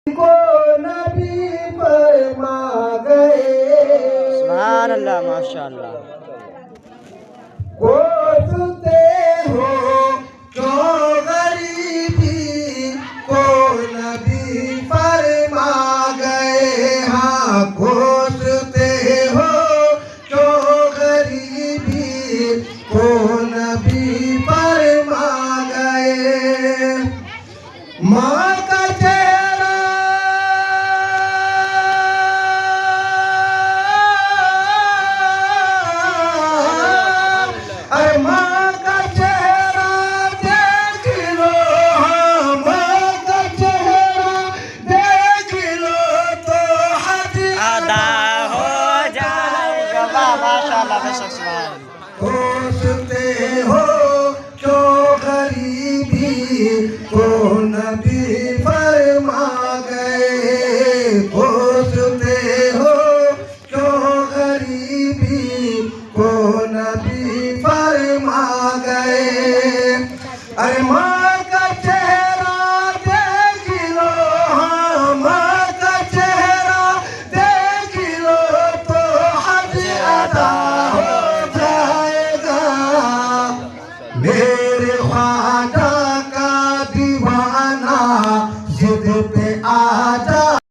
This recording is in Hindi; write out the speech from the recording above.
को नबी फरमा गए। सुभान अल्लाह, माशाअल्लाह। कोसते हो जो गरीबी को नबी फरमा गए। हाँ, कोसते हो जो गरीबी को नबी फरमा गए। माँ का चेहरा अरे माँ का चेहरा देख लो। हाँ, माँ का चेहरा देख लो तो हज अदा हो जाएगा। वाह, माशाअल्लाह, बेशक सुभान। कोसते हो जो गरीबी को नबी फरमा गए। कोसते हो जो गरीबी को नबी फरमा गए। अरे